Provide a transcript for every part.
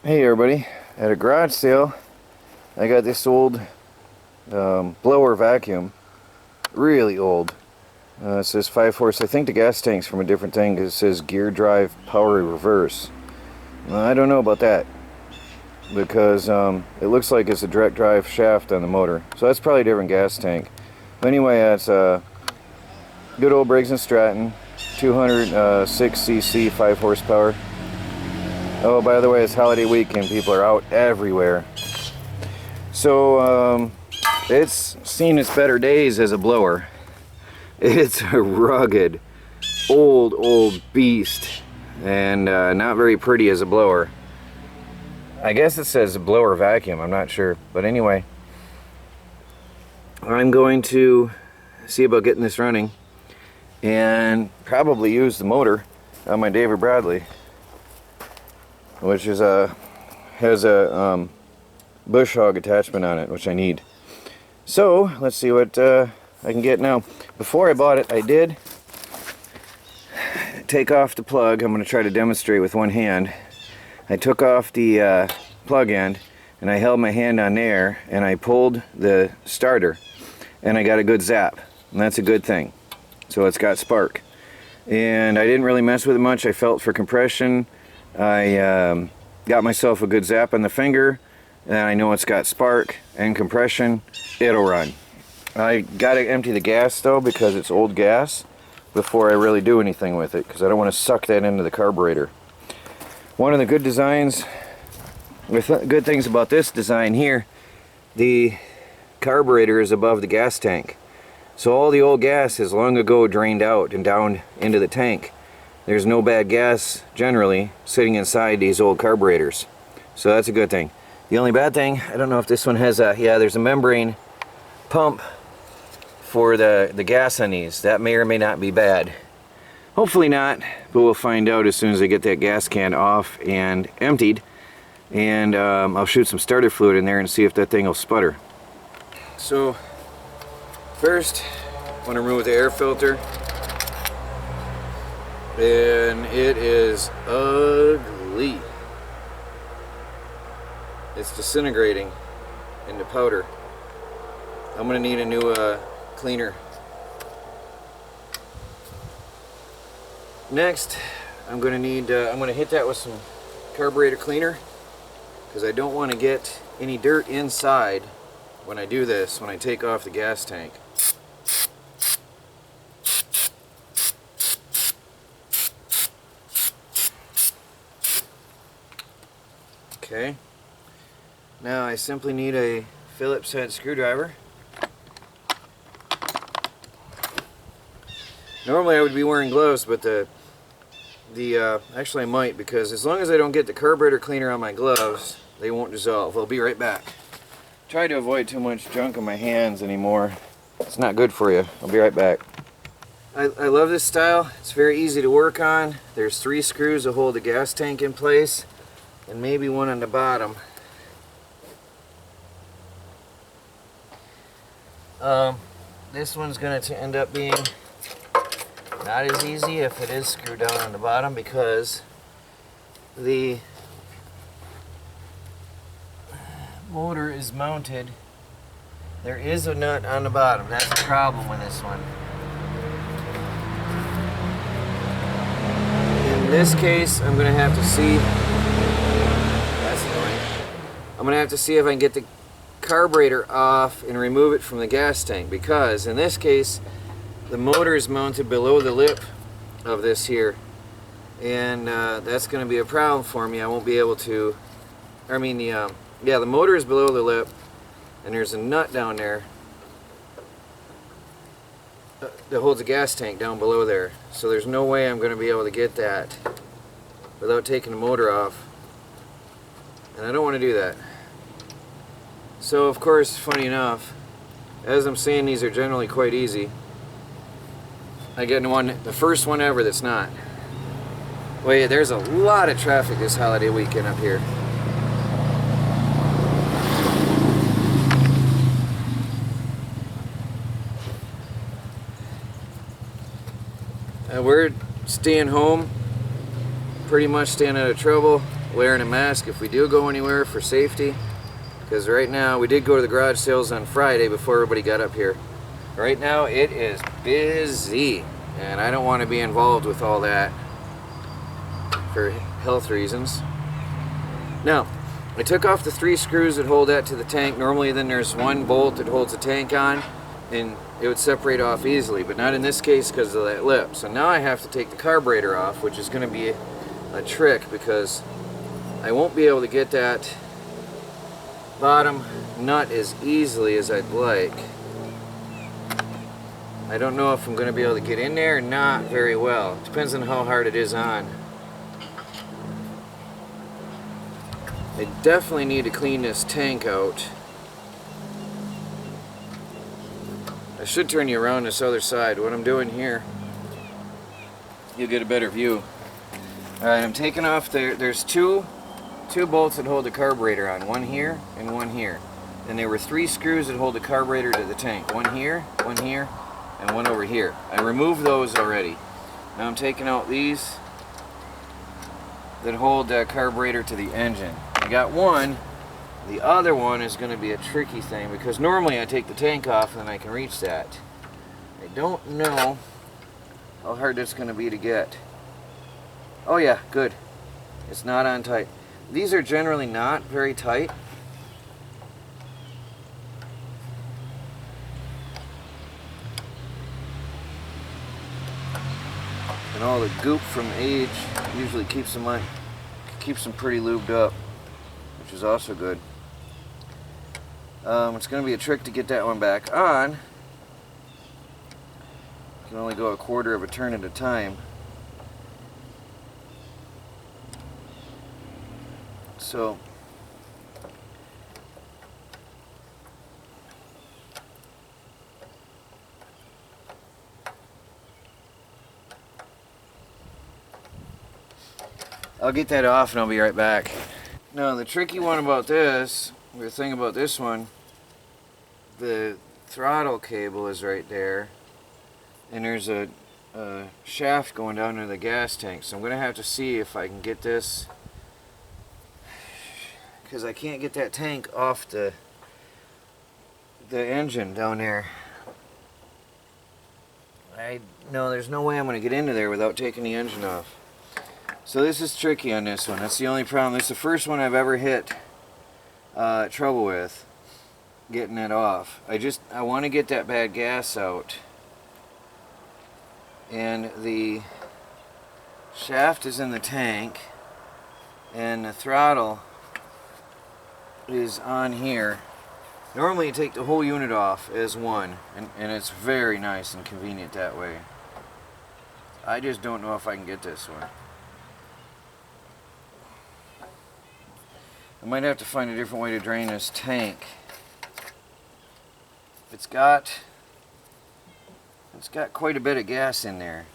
Hey everybody, at a garage sale I got this old blower vacuum, really old. It says 5 horse. I think the gas tank's from a different thing because it says gear drive power reverse. I don't know about that because it looks like it's a direct drive shaft on the motor, so that's probably a different gas tank. But anyway, it's a good old Briggs & Stratton 206cc 5 horsepower. Oh, by the way, it's holiday weekend. People are out everywhere. So, it's seen its better days as a blower. It's a rugged, old beast. And not very pretty as a blower. I guess it says a blower vacuum. I'm not sure. But anyway, I'm going to see about getting this running. And probably use the motor on my David Bradley, which is has a bush hog attachment on it, which I need. So let's see what I can get now. Before I bought it, I did take off the plug. I'm going to try to demonstrate with one hand. I took off the plug end and I held my hand on there and I pulled the starter and I got a good zap, and that's a good thing. So it's got spark, and I didn't really mess with it much. I felt for compression. I got myself a good zap on the finger, and I know it's got spark and compression. It'll run. I gotta empty the gas though, because it's old gas, before I really do anything with it, because I don't want to suck that into the carburetor. One of the good designs, good things about this design here, the carburetor is above the gas tank. So all the old gas is long ago drained out and down into the tank. There's no bad gas generally sitting inside these old carburetors. So that's a good thing. The only bad thing, I don't know if this one has a, yeah, there's a membrane pump for the gas on these. That may or may not be bad. Hopefully not, but we'll find out as soon as I get that gas can off and emptied. And I'll shoot some starter fluid in there and see if that thing will sputter. So first, I want to remove the air filter. And it is ugly. It's disintegrating into powder. I'm going to need a new cleaner. Next, I'm going to hit that with some carburetor cleaner, because I don't want to get any dirt inside when I do this, when I take off the gas tank. Okay, now I simply need a Phillips head screwdriver. Normally I would be wearing gloves, but actually I might, because as long as I don't get the carburetor cleaner on my gloves, they won't dissolve. I'll be right back. Try to avoid too much junk on my hands anymore. It's not good for you. I'll be right back. I love this style. It's very easy to work on. There's 3 screws to hold the gas tank in place, and maybe one on the bottom. This one's going to end up being not as easy if it is screwed down on the bottom, because the motor is mounted. There is a nut on the bottom. That's the problem with this one. In this case, I'm going to have to see. That's annoying. I'm going to have to see if I can get the carburetor off and remove it from the gas tank, because in this case the motor is mounted below the lip of this here, and that's going to be a problem for me. I won't be able to, yeah, the motor is below the lip, and there's a nut down there that holds the gas tank down below there, so there's no way I'm going to be able to get that without taking the motor off, and I don't want to do that. So of course, funny enough, as I'm saying, these are generally quite easy. I get the first one ever that's not. Wait, there's a lot of traffic this holiday weekend up here. We're staying home, pretty much staying out of trouble, wearing a mask if we do go anywhere for safety, because right now we did go to the garage sales on Friday before everybody got up here. Right now it is busy, and I don't want to be involved with all that for health reasons. Now, I took off the 3 screws that hold that to the tank. Normally then there's 1 bolt that holds the tank on, and it would separate off easily, but not in this case because of that lip. So now I have to take the carburetor off, which is going to be a trick because I won't be able to get that bottom nut as easily as I'd like. I don't know if I'm going to be able to get in there or not very well. It depends on how hard it is on. I definitely need to clean this tank out. I should turn you around this other side. What I'm doing here, you'll get a better view. Alright, I'm taking off there's two bolts that hold the carburetor on. One here and one here. And there were 3 screws that hold the carburetor to the tank. One here, and one over here. I removed those already. Now I'm taking out these that hold the carburetor to the engine. I got one. The other one is going to be a tricky thing because normally I take the tank off and then I can reach that. I don't know how hard that's going to be to get. Oh yeah, good. It's not on tight. These are generally not very tight. And all the goop from age usually keeps them pretty lubed up, which is also good. It's going to be a trick to get that one back on. You can only go a quarter of a turn at a time. So I'll get that off and I'll be right back. Now the tricky one about this, the thing about this one, the throttle cable is right there, and there's a shaft going down into the gas tank. So I'm going to have to see if I can get this, because I can't get that tank off the engine down there. No, there's no way I'm going to get into there without taking the engine off. So this is tricky on this one. That's the only problem. This is the first one I've ever hit trouble with getting it off. I want to get that bad gas out, and the shaft is in the tank and the throttle is on here. Normally you take the whole unit off as one, and it's very nice and convenient that way. I just don't know if I can get this one. I might have to find a different way to drain this tank. It's got quite a bit of gas in there.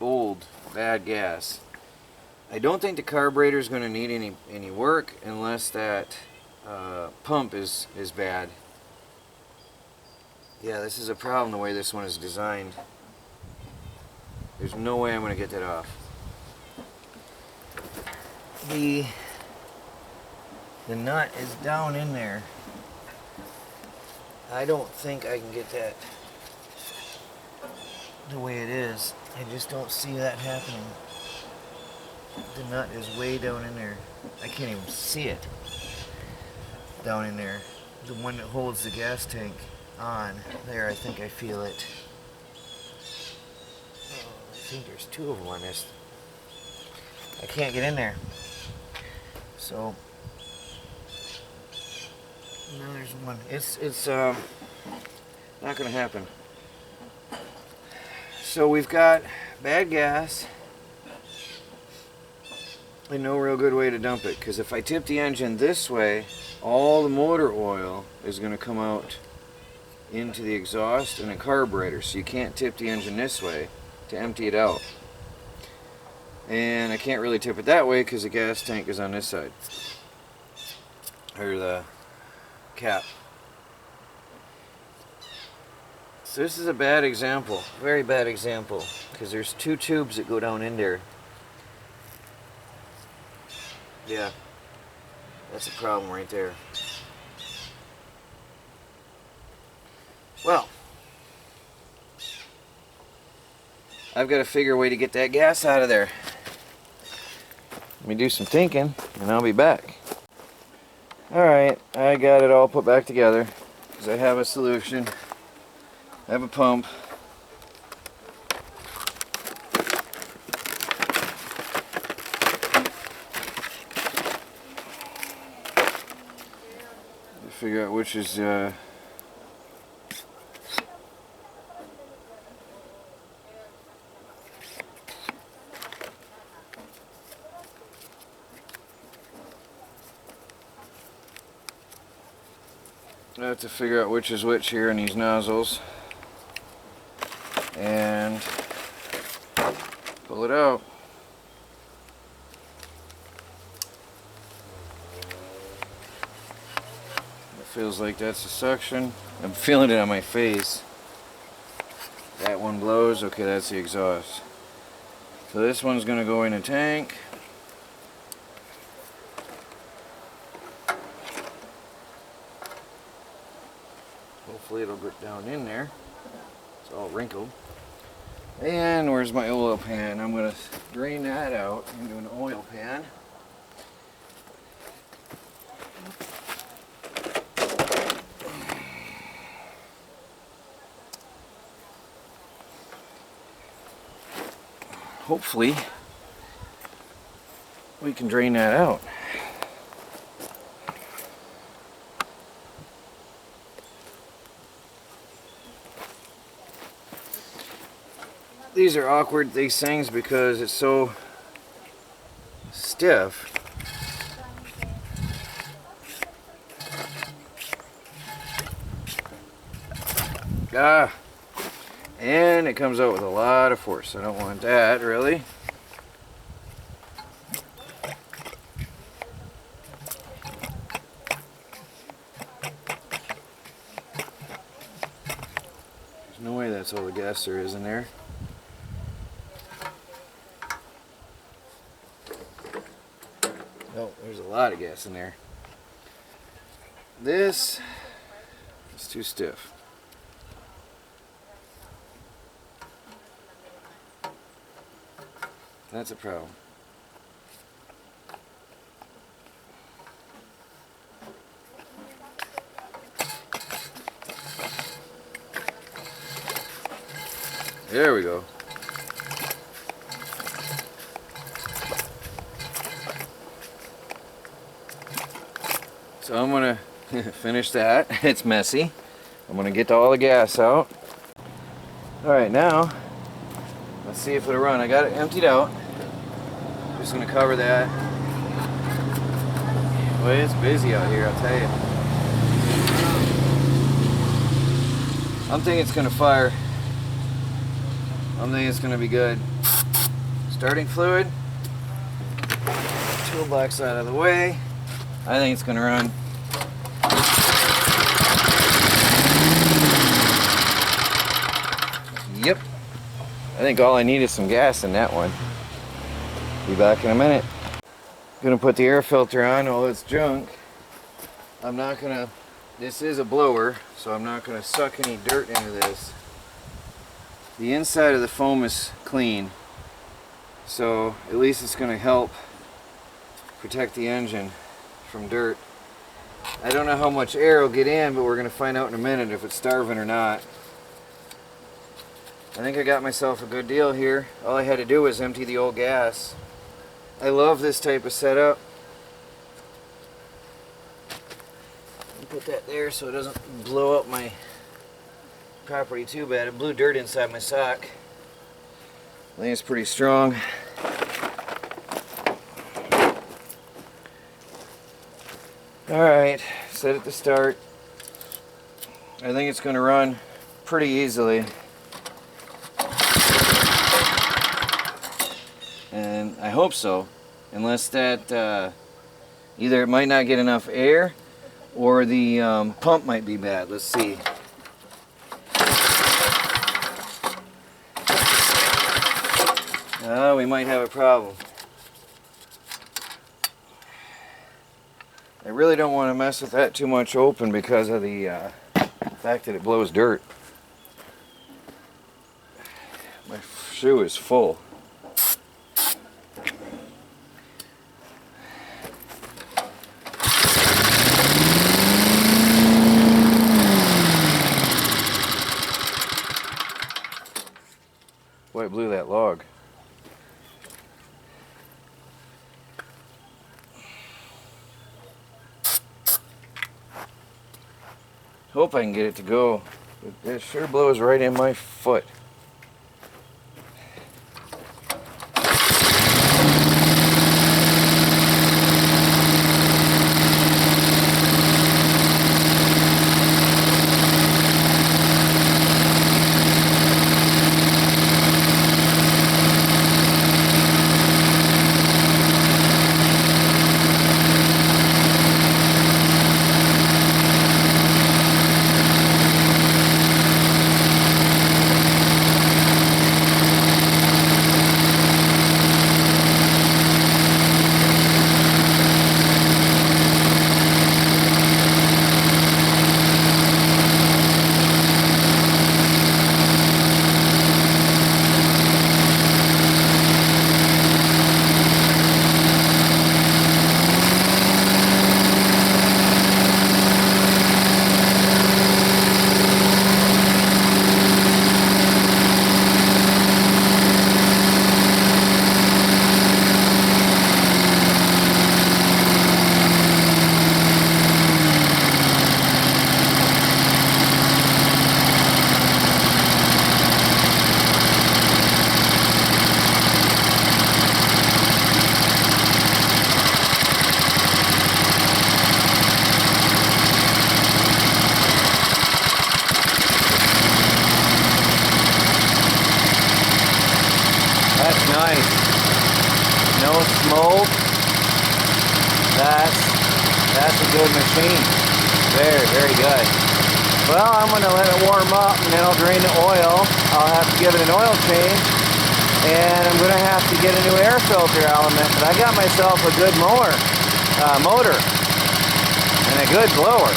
Old, bad gas. I don't think the carburetor is going to need any work unless that pump is bad. Yeah, this is a problem the way this one is designed. There's no way I'm going to get that off. The nut is down in there. I don't think I can get that the way it is. I just don't see that happening. The nut is way down in there. I can't even see it down in there. The one that holds the gas tank on. There, I think I feel it. Oh, I think there's 2 of them on this. I can't get in there. So no, there's one. It's not gonna happen. So we've got bad gas and no real good way to dump it, because if I tip the engine this way, all the motor oil is gonna come out into the exhaust and the carburetor, so you can't tip the engine this way to empty it out. And I can't really tip it that way because the gas tank is on this side, or the cap. So this is a bad example, very bad example, because there's 2 tubes that go down in there. Yeah, that's a problem right there. Well, I've got to figure a way to get that gas out of there. Let me do some thinking and I'll be back. Alright, I got it all put back together because I have a solution. I have a pump. Figure out which is I have to figure out which is which here in these nozzles and pull it out. It feels like that's a suction. I'm feeling it on my face. That one blows. Okay, that's the exhaust. So this one's going to go in a tank. Hopefully it'll get down in there. It's all wrinkled. And where's my oil pan? I'm going to drain that out into an oil pan. Hopefully we can drain that out. These are awkward, these things, because it's so stiff. And it comes out with a lot of force. I don't want that, really. There's no way that's all the gas there is in there. Oh, there's a lot of gas in there. This is too stiff. That's a problem. There we go. So I'm gonna finish that. It's messy. I'm gonna get all the gas out. Alright, now let's see if it'll run. I got it emptied out. Just gonna cover that. Well, it's busy out here, I'll tell you. I'm thinking it's gonna fire. I'm thinking it's gonna be good. Starting fluid. Toolbox out of the way. I think it's gonna run. Yep. I think all I need is some gas in that one. Be back in a minute. Gonna put the air filter on. All it's junk. I'm not gonna, this is a blower, so I'm not gonna suck any dirt into this. The inside of the foam is clean, so at least it's gonna help protect the engine from dirt. I don't know how much air will get in, but we're gonna find out in a minute if it's starving or not. I think I got myself a good deal here. All I had to do was empty the old gas. I love this type of setup. Put that there so it doesn't blow up my property too bad. It blew dirt inside my sock. I think it's pretty strong. Alright, set it to start. I think it's going to run pretty easily. And I hope so, unless that either it might not get enough air or the pump might be bad. Let's see. We might have a problem. I really don't want to mess with that too much open because of the fact that it blows dirt. My shoe is full. Boy, it blew that log. Hope I can get it to go. It sure blows right in my foot. That's nice. No smoke. That's a good machine. Very, very good. Well, I'm going to let it warm up and then I'll drain the oil. I'll have to give it an oil change. And I'm going to have to get a new air filter element. But I got myself a good motor and a good blower.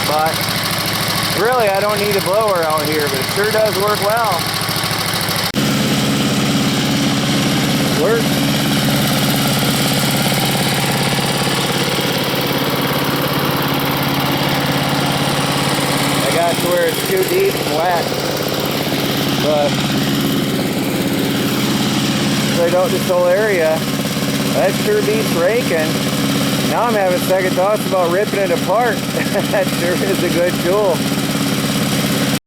But really, I don't need a blower out here, but it sure does work well. Works. I got to where it's too deep and wet, but cleared out this whole area. That sure beats raking. Now I'm having second thoughts about ripping it apart. That sure is a good tool.